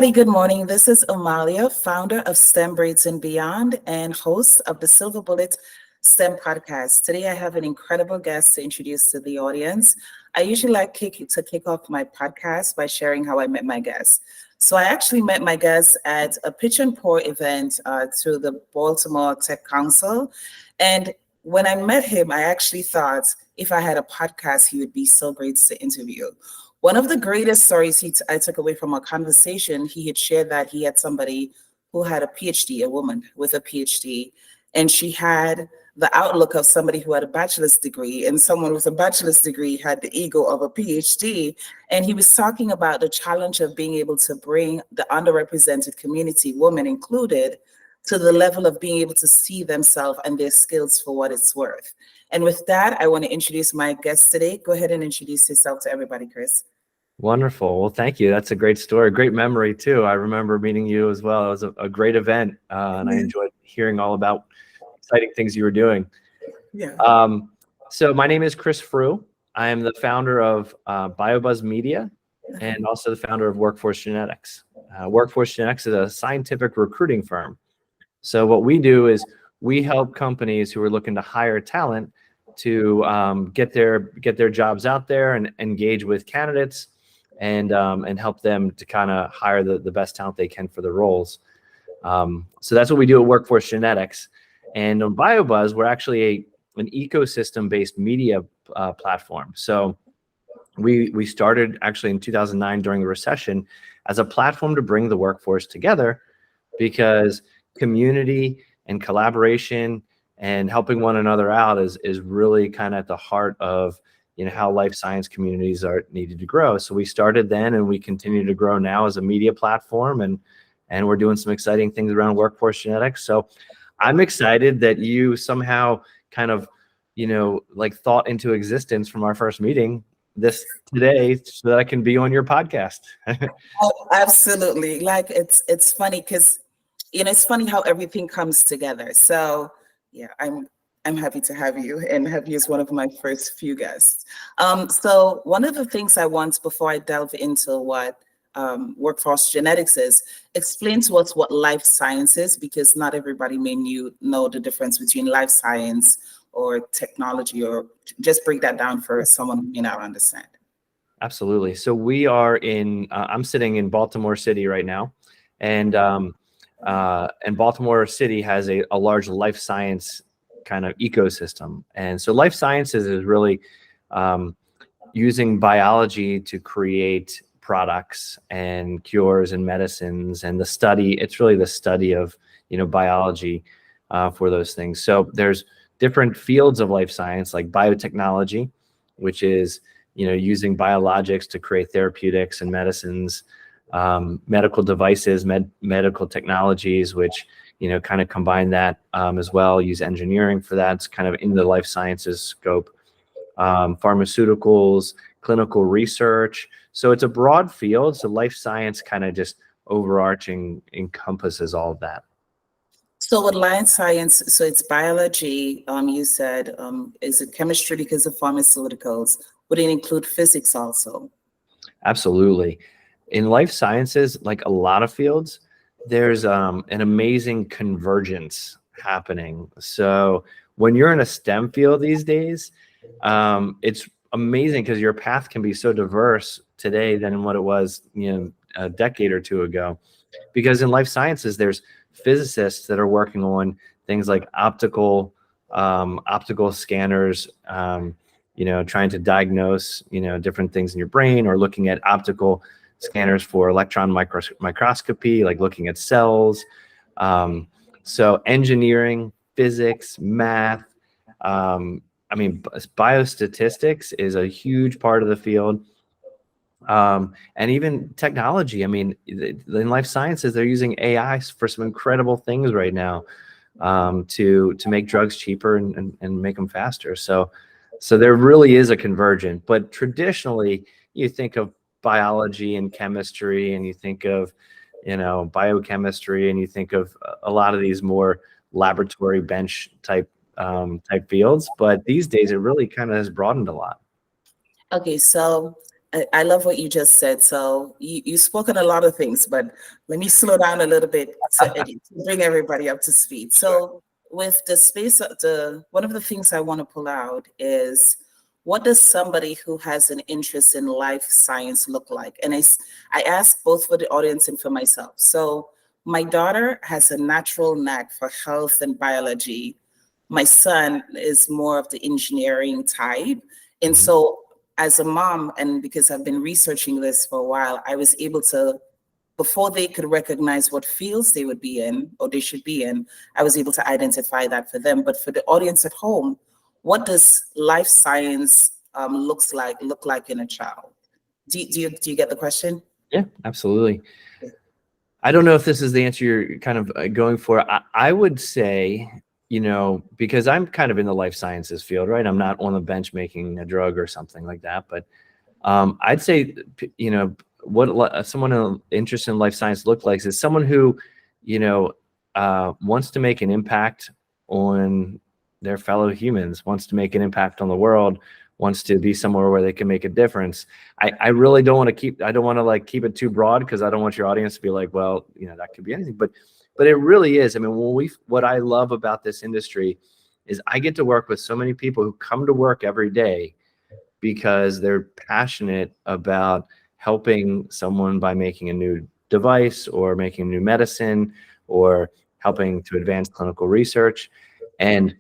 Good morning. This is Amalia, founder of STEM Braids and Beyond and host of the Silver Bullet STEM podcast. Today, I have an incredible guest to introduce to the audience. I usually like to kick off my podcast by sharing how I met my guest. So I actually met my guest at a pitch and pour event through the Baltimore Tech Council. And when I met him, I actually thought if I had a podcast, he would be so great to interview. One of the greatest stories I took away from our conversation, he had shared that he had somebody who had a PhD, a woman with a PhD, and she had the outlook of somebody who had a bachelor's degree, and someone with a bachelor's degree had the ego of a PhD. And he was talking about the challenge of being able to bring the underrepresented community, women included, to the level of being able to see themselves and their skills for what it's worth. And with that, I want to introduce my guest today. Go ahead and introduce yourself to everybody, Chris. Wonderful. Well, thank you. That's a great story, great memory too. I remember meeting you as well. It was a great event, and I enjoyed hearing all about exciting things you were doing. Yeah. So my name is Chris Frew. I am the founder of BioBuzz Media and also the founder of Workforce Genetics. Workforce Genetics is a scientific recruiting firm. So what we do is we help companies who are looking to hire talent to get their jobs out there and engage with candidates and help them to kind of hire the best talent they can for the roles. So that's what we do at Workforce Genetics. And on BioBuzz, we're actually an ecosystem-based media platform. So we started actually in 2009 during the recession as a platform to bring the workforce together, because community and collaboration and helping one another out is really kind of at the heart of how life science communities are needed to grow. So we started then, and we continue to grow now as a media platform, and we're doing some exciting things around Workforce Genetics. So I'm excited that you somehow kind of thought into existence from our first meeting this today so that I can be on your podcast. Oh, absolutely. Like it's funny because it's funny how everything comes together. So yeah, I'm happy to have you and have you as one of my first few guests. So one of the things I want before I delve into what Workforce Genetics is, explain to us what life science is, because not everybody may know the difference between life science or technology, or just break that down for someone who may not understand. Absolutely. So we are I'm sitting in Baltimore City right now, and Baltimore City has a large life science kind of ecosystem. And so life sciences is really using biology to create products and cures and medicines, and it's really the study of biology for those things. So there's different fields of life science, like biotechnology, which is using biologics to create therapeutics and medicines, medical devices, medical technologies, which kind of combine that as well, use engineering for that. It's kind of in the life sciences scope. Pharmaceuticals, clinical research. So it's a broad field. So life science kind of just overarching encompasses all of that. So with life science, so it's biology, you said, is it chemistry because of pharmaceuticals? Would it include physics also? Absolutely. In life sciences, like a lot of fields, there's an amazing convergence happening. So when you're in a STEM field these days, it's amazing because your path can be so diverse today than what it was a decade or two ago. Because in life sciences, there's physicists that are working on things like optical scanners, trying to diagnose different things in your brain, or looking at optical scanners for electron microscopy, like looking at cells. So engineering, physics, math, biostatistics is a huge part of the field. And even technology. In life sciences, they're using AI for some incredible things right now, to make drugs cheaper and make them faster. So there really is a convergence. But traditionally, you think of biology and chemistry, and you think of biochemistry, and you think of a lot of these more laboratory bench type fields. But these days, it really kind of has broadened a lot. Okay, so I love what you just said. So you spoke on a lot of things, but let me slow down a little bit to bring everybody up to speed. So with the space, one of the things I want to pull out is, what does somebody who has an interest in life science look like? And I ask both for the audience and for myself. So my daughter has a natural knack for health and biology. My son is more of the engineering type. And so as a mom, and because I've been researching this for a while, I was able to, before they could recognize what fields they would be in or they should be in, I was able to identify that for them. But for the audience at home, what does life science look like in a child? Do you get the question? Yeah, absolutely. I don't know if this is the answer you're kind of going for. I would say, because I'm kind of in the life sciences field, right? I'm not on the bench making a drug or something like that, but I'd say, what someone interested in life science look like is someone who, wants to make an impact on their fellow humans, wants to make an impact on the world, wants to be somewhere where they can make a difference. I really don't want to keep it too broad, because I don't want your audience to be like, well, that could be anything, but it really is. I mean, what I love about this industry is I get to work with so many people who come to work every day because they're passionate about helping someone by making a new device or making a new medicine or helping to advance clinical research. And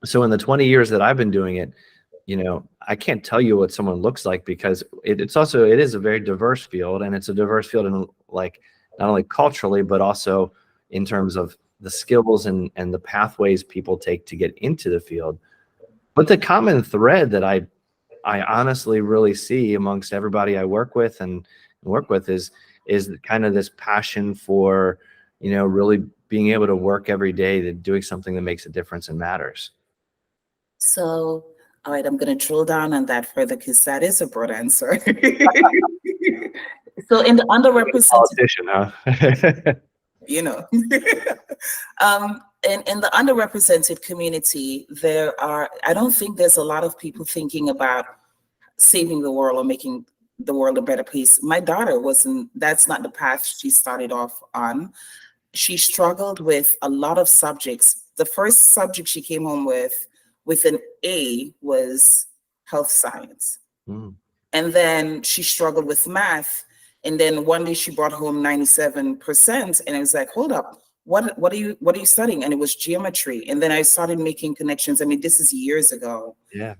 so in the 20 years that I've been doing it, I can't tell you what someone looks like, because it is a very diverse field, and it's a diverse field in not only culturally, but also in terms of the skills and the pathways people take to get into the field. But the common thread that I honestly really see amongst everybody I work with is kind of this passion for, really being able to work every day, doing something that makes a difference and matters. So, all right, I'm going to drill down on that further, because that is a broad answer. So in the underrepresented, Politician, huh? In the underrepresented community, I don't think there's a lot of people thinking about saving the world or making the world a better place. My daughter that's not the path she started off on. She struggled with a lot of subjects. The first subject she came home with an A was health science. And then she struggled with math. And then one day she brought home 97%. And I was like, hold up, what are you studying? And it was geometry. And then I started making connections. I mean, this is years ago. Yeah.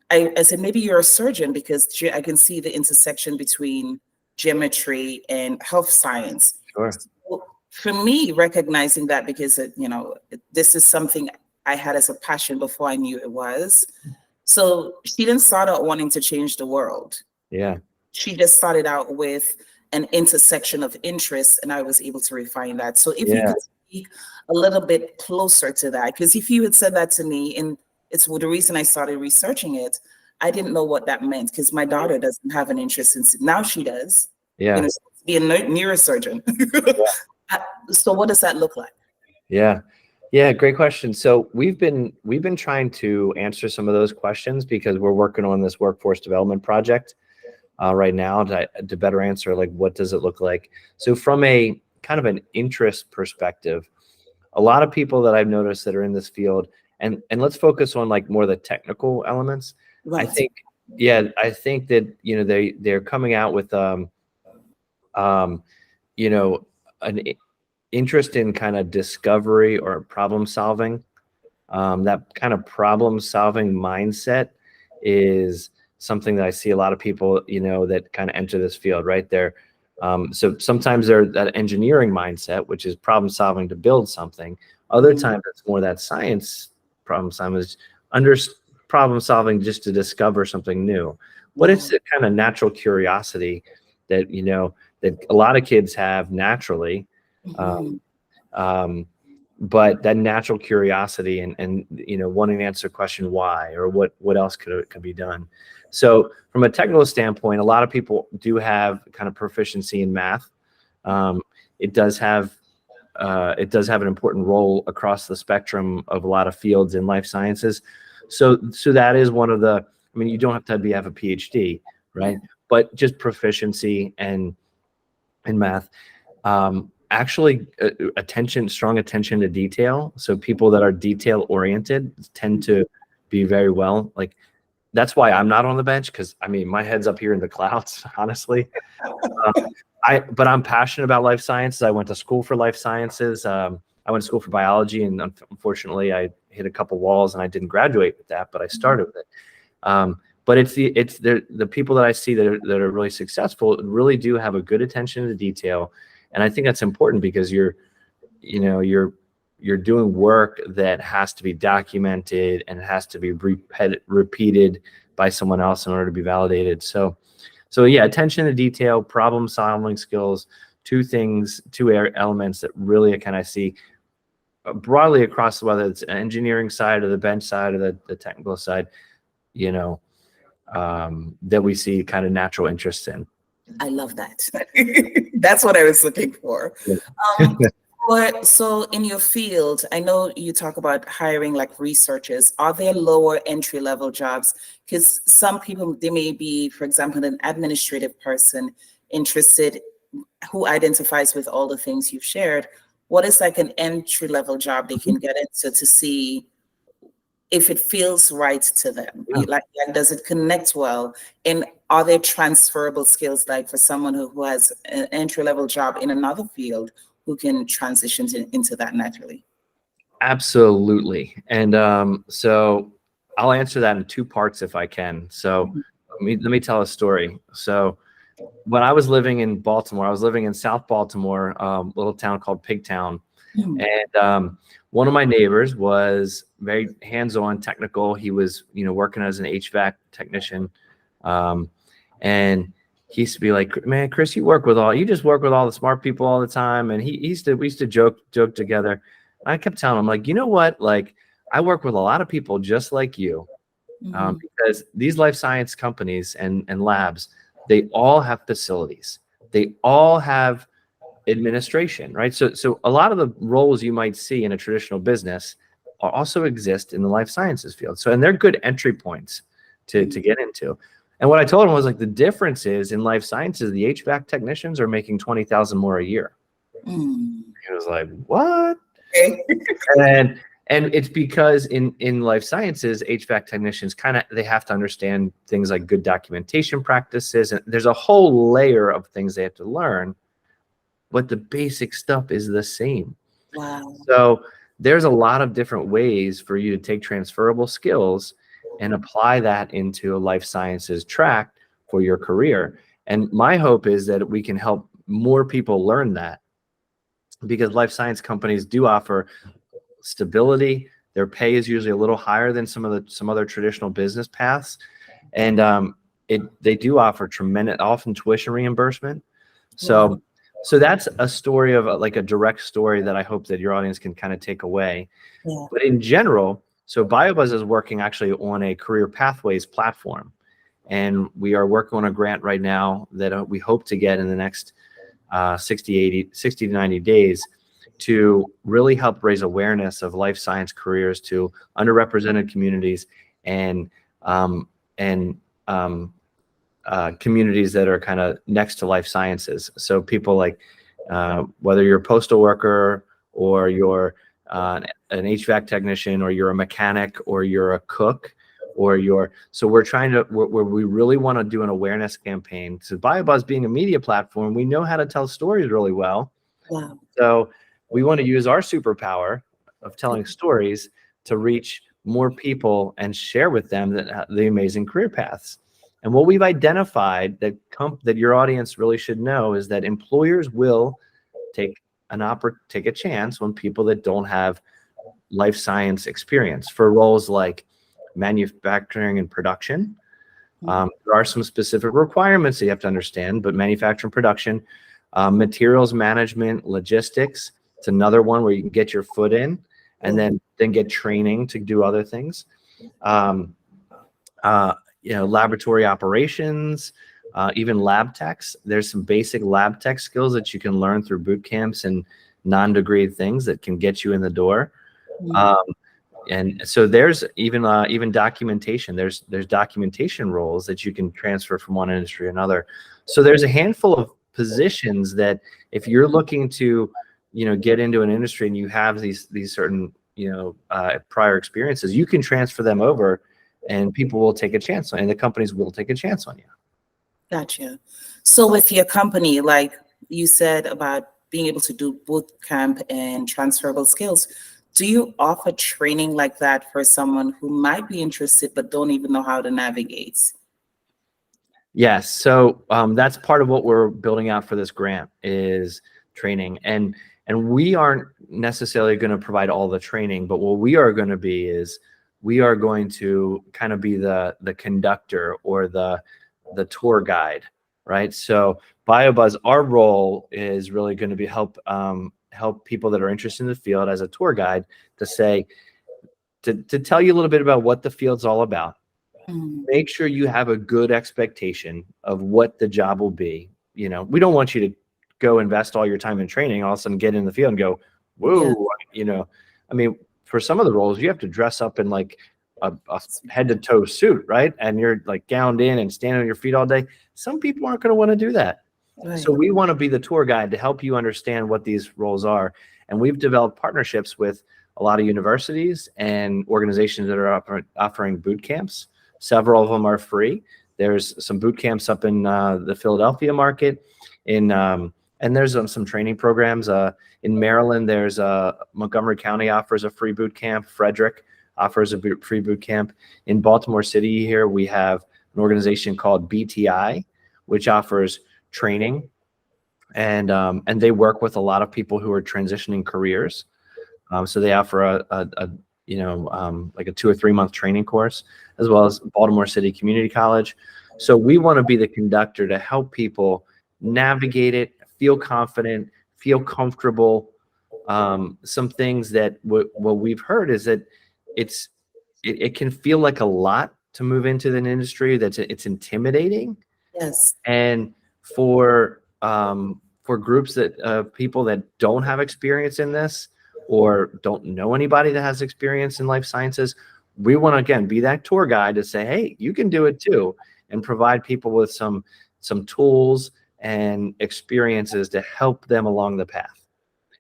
I said, maybe you're a surgeon, because I can see the intersection between geometry and health science. Sure. So for me, recognizing that, because this is something I had as a passion before I knew it was. So she didn't start out wanting to change the world. Yeah. She just started out with an intersection of interests, and I was able to refine that. So if you could speak a little bit closer to that, because if you had said that to me, and it's the reason I started researching it, I didn't know what that meant, because my daughter doesn't have an interest in, now she does. Yeah. Be a neurosurgeon. So what does that look like? Yeah. Yeah, great question. So we've been trying to answer some of those questions, because we're working on this workforce development project right now to better answer, like, what does it look like? So from a kind of an interest perspective, a lot of people that I've noticed that are in this field, and let's focus on like more the technical elements. Right. I think that they're coming out with an interest in kind of discovery or problem solving. That kind of problem solving mindset is something that I see a lot of people, that kind of enter this field right there. So sometimes they're that engineering mindset, which is problem solving to build something. Other times it's more that science problem solving, is problem solving just to discover something new. But it's a kind of natural curiosity that, that a lot of kids have naturally. But that natural curiosity and wanting to answer the question why, or what else could be done. So from a technical standpoint, a lot of people do have kind of proficiency in math. It does have an important role across the spectrum of a lot of fields in life sciences. So that is one of the, you don't have to have a PhD, right? But just proficiency and in math. Actually, strong attention to detail. So people that are detail oriented tend to be very well. Like that's why I'm not on the bench, because I mean my head's up here in the clouds, honestly. But I'm passionate about life sciences. I went to school for life sciences. I went to school for biology, and unfortunately, I hit a couple walls and I didn't graduate with that. But I started with it. But it's the people that I see that are really successful really do have a good attention to detail, and I think that's important because you're doing work that has to be documented and it has to be repeated by someone else in order to be validated. So yeah, attention to detail, problem solving skills, two elements that really kind of see broadly across, whether it's an engineering side or the bench side or the technical side, that we see kind of natural interest in. I love that. That's what I was looking for. So in your field, I know you talk about hiring like researchers. Are there lower entry level jobs? Because some people, they may be, for example, an administrative person interested who identifies with all the things you've shared. What is like an entry level job they can get into to see if it feels right to them? Yeah. Like, does it connect well? And are there transferable skills, like for someone who has an entry-level job in another field who can transition into that naturally? Absolutely. And so I'll answer that in two parts if I can. So let me tell a story. So when I was living in Baltimore, I was living in South Baltimore, a little town called Pigtown. And one of my neighbors was very hands-on technical. He was, working as an HVAC technician. And he used to be like, man, Chris, you just work with all the smart people all the time. And we used to joke together. And I kept telling him, like, you know what? Like, I work with a lot of people just like you, because these life science companies and labs, they all have facilities. They all have administration, right? So a lot of the roles you might see in a traditional business also exist in the life sciences field. So, and they're good entry points to get into. And what I told him was, like, the difference is in life sciences, the HVAC technicians are making $20,000 more a year. He was like, what? and it's because in life sciences, HVAC technicians they have to understand things like good documentation practices. And there's a whole layer of things they have to learn, but the basic stuff is the same. Wow. So there's a lot of different ways for you to take transferable skills and apply that into a life sciences track for your career. And my hope is that we can help more people learn that, because life science companies do offer stability. Their pay is usually a little higher than some other traditional business paths. And they do offer tremendous, often tuition reimbursement. So that's a story of like a direct story that I hope that your audience can kind of take away. Yeah. But in general, so BioBuzz is working actually on a career pathways platform. And we are working on a grant right now that we hope to get in the next 60 to 90 days to really help raise awareness of life science careers to underrepresented communities and communities that are kind of next to life sciences. So people like, whether you're a postal worker or you're an HVAC technician or you're a mechanic or you're a cook so we really want to do an awareness campaign. So BioBuzz being a media platform, we know how to tell stories really well. Wow. So we want to use our superpower of telling stories to reach more people and share with them the amazing career paths. And what we've identified that your audience really should know is that employers will take a chance on people that don't have life science experience for roles like manufacturing and production. There are some specific requirements that you have to understand, but manufacturing, production, materials management, logistics, it's another one where you can get your foot in and then get training to do other things. Laboratory operations, even lab techs. There's some basic lab tech skills that you can learn through boot camps and non-degree things that can get you in the door. And so there's even documentation. There's documentation roles that you can transfer from one industry to another. So there's a handful of positions that if you're looking to, get into an industry and you have these certain, prior experiences, you can transfer them over, and people will take a chance on, and the companies will take a chance on you. Gotcha. So with your company, like you said about being able to do boot camp and transferable skills, do you offer training like that for someone who might be interested but don't even know how to navigate? Yes. So that's part of what we're building out for this grant is training. And we aren't necessarily going to provide all the training, but what we are going to be is we are going to kind of be the conductor or the tour guide, right? So biobuzz, our role is really going to be help people that are interested in the field as a tour guide to tell you a little bit about what the field's all about. Make sure you have a good expectation of what the job will be. We don't want you to go invest all your time in training, all of a sudden get in the field and go, whoa, I mean, for some of the roles, you have to dress up in like a head to toe suit, right? And you're like gowned in and standing on your feet all day. Some people aren't going to want to do that. Right. So we want to be the tour guide to help you understand what these roles are. And we've developed partnerships with a lot of universities and organizations that are offering boot camps. Several of them are free. There's some boot camps up in the Philadelphia market, and there's some training programs. In Maryland, there's Montgomery County offers a free boot camp. Frederick offers a free boot camp. In Baltimore City here, we have an organization called BTI, which offers training, and they work with a lot of people who are transitioning careers. So they offer like a 2 or 3 month training course, as well as Baltimore City Community College. So we want to be the conductor to help people navigate it, feel confident, feel comfortable. Some things that what we've heard is that it can feel like a lot to move into an industry it's intimidating. Yes. And for groups that people that don't have experience in this or don't know anybody that has experience in life sciences, we want to, again, be that tour guide to say, hey, you can do it too, and provide people with some tools and experiences to help them along the path.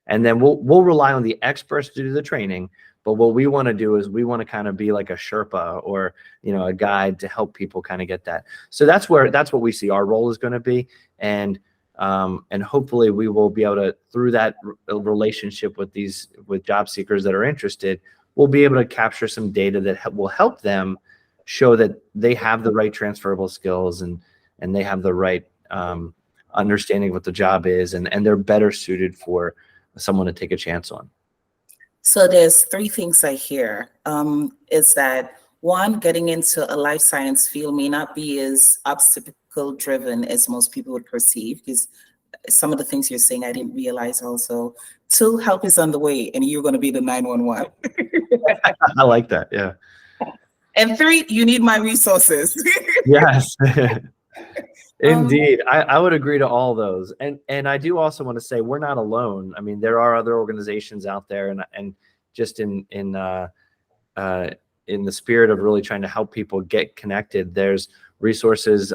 And then we'll rely on the experts to do the training. But what we want to do is we want to kind of be like a Sherpa or, a guide to help people kind of get that. So that's what we see our role is going to be. And hopefully we will be able to, through that relationship with job seekers that are interested, we'll be able to capture some data that will help them show that they have the right transferable skills and they have the right understanding of what the job is, and they're better suited for someone to take a chance on. So there's 3 things I hear. Is that one, getting into a life science field may not be as obstacle driven as most people would perceive, because some of the things you're saying I didn't realize also. 2, help is on the way, and you're going to be the 911. I like that. Yeah. And 3, you need my resources. Yes. Indeed. I would agree to all those. And I do also want to say we're not alone. I mean, there are other organizations out there, and just in the spirit of really trying to help people get connected, there's resources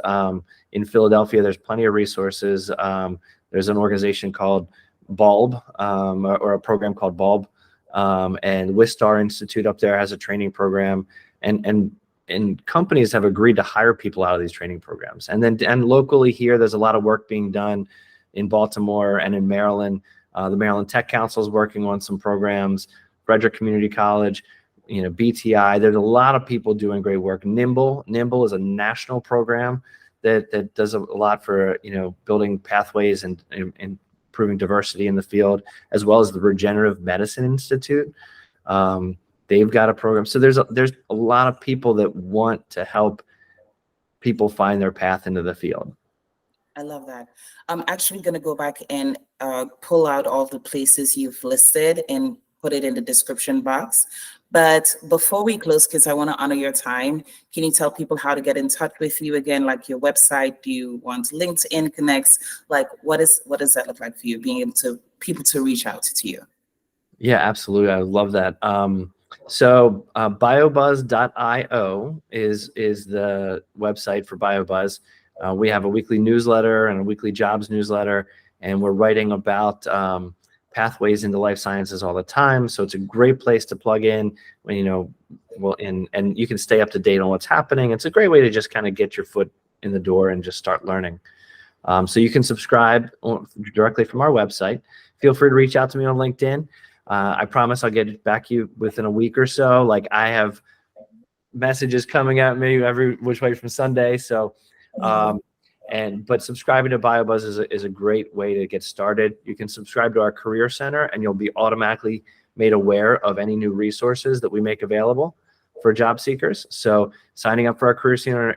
in Philadelphia. There's plenty of resources. There's an organization called Bulb, or a program called Bulb, and Wistar Institute up there has a training program, and companies have agreed to hire people out of these training programs. And locally here, there's a lot of work being done in Baltimore and in Maryland. The Maryland Tech Council is working on some programs. Frederick Community College, BTI. There's a lot of people doing great work. Nimble is a national program that does a lot for building pathways and improving diversity in the field, as well as the Regenerative Medicine Institute. They've got a program. So there's a lot of people that want to help people find their path into the field. I love that. I'm actually going to go back and pull out all the places you've listed and put it in the description box. But before we close, because I want to honor your time, can you tell people how to get in touch with you again, like your website? Do you want LinkedIn connects? Like what does that look like for you, being able to people to reach out to you? Yeah, absolutely. I love that. So biobuzz.io is the website for BioBuzz. We have a weekly newsletter and a weekly jobs newsletter, and we're writing about pathways into life sciences all the time. So it's a great place to plug in when, and you can stay up to date on what's happening. It's a great way to just kind of get your foot in the door and just start learning. So you can subscribe directly from our website. Feel free to reach out to me on LinkedIn. I promise I'll get back to you within a week or so. Like, I have messages coming at me every which way from Sunday. So, but subscribing to BioBuzz is a great way to get started. You can subscribe to our Career Center, and you'll be automatically made aware of any new resources that we make available for job seekers. So signing up for our Career Center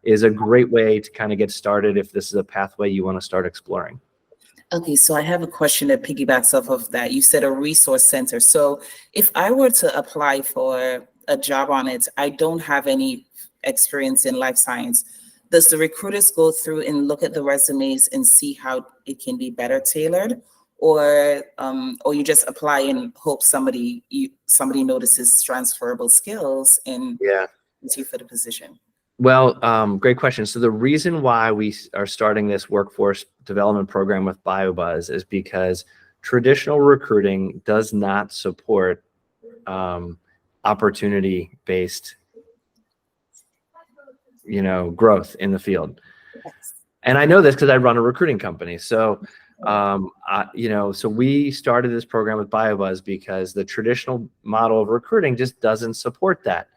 is a great way to kind of get started if this is a pathway you want to start exploring. Okay, so I have a question that piggybacks off of that. You said a resource center. So if I were to apply for a job on it, I don't have any experience in life science. Does the recruiters go through and look at the resumes and see how it can be better tailored, or you just apply and hope somebody notices transferable skills and is you for the position? Well, great question. So the reason why we are starting this workforce development program with BioBuzz is because traditional recruiting does not support opportunity-based, growth in the field. And I know this because I run a recruiting company. So, so we started this program with BioBuzz because the traditional model of recruiting just doesn't support that.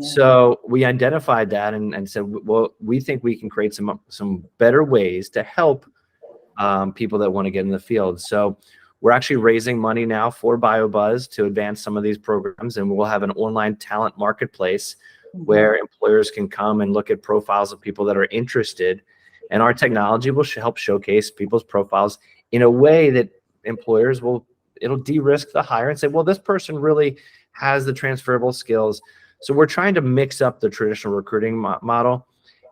So we identified that and said, well, we think we can create some better ways to help people that want to get in the field. So we're actually raising money now for BioBuzz to advance some of these programs, and we'll have an online talent marketplace where employers can come and look at profiles of people that are interested, and our technology will help showcase people's profiles in a way that employers it'll de-risk the hire and say, well, this person really has the transferable skills. So we're trying to mix up the traditional recruiting model,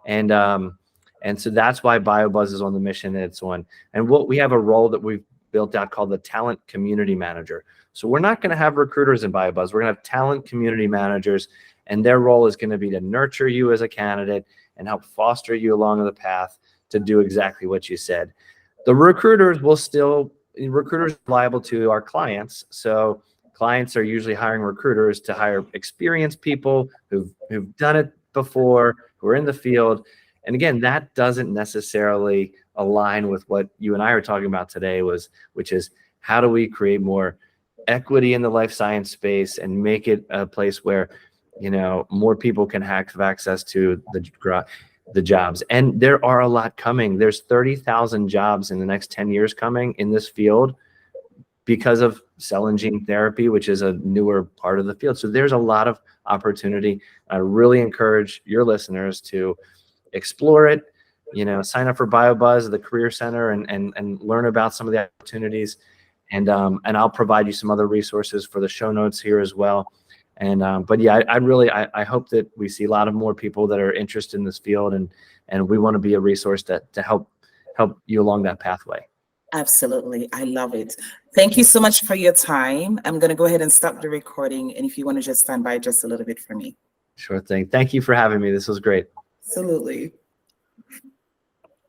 and so that's why BioBuzz is on the mission that it's on. And we have a role that we've built out called the Talent Community Manager. So we're not going to have recruiters in BioBuzz. We're going to have talent community managers, and their role is going to be to nurture you as a candidate and help foster you along the path to do exactly what you said. The recruiters are liable to our clients. So clients are usually hiring recruiters to hire experienced people who've done it before, who are in the field. And again, that doesn't necessarily align with what you and I are talking about today, which is how do we create more equity in the life science space and make it a place where, more people can have access to the jobs. And there are a lot coming. There's 30,000 jobs in the next 10 years coming in this field because of cell and gene therapy, which is a newer part of the field. So there's a lot of opportunity. I really encourage your listeners to explore it, sign up for BioBuzz, the Career Center, and learn about some of the opportunities. And I'll provide you some other resources for the show notes here as well. But yeah, I hope that we see a lot of more people that are interested in this field, and we want to be a resource to help you along that pathway. Absolutely. I love it. Thank you so much for your time. I'm going to go ahead and stop the recording. And if you want to just stand by just a little bit for me. Sure thing. Thank you for having me. This was great. Absolutely.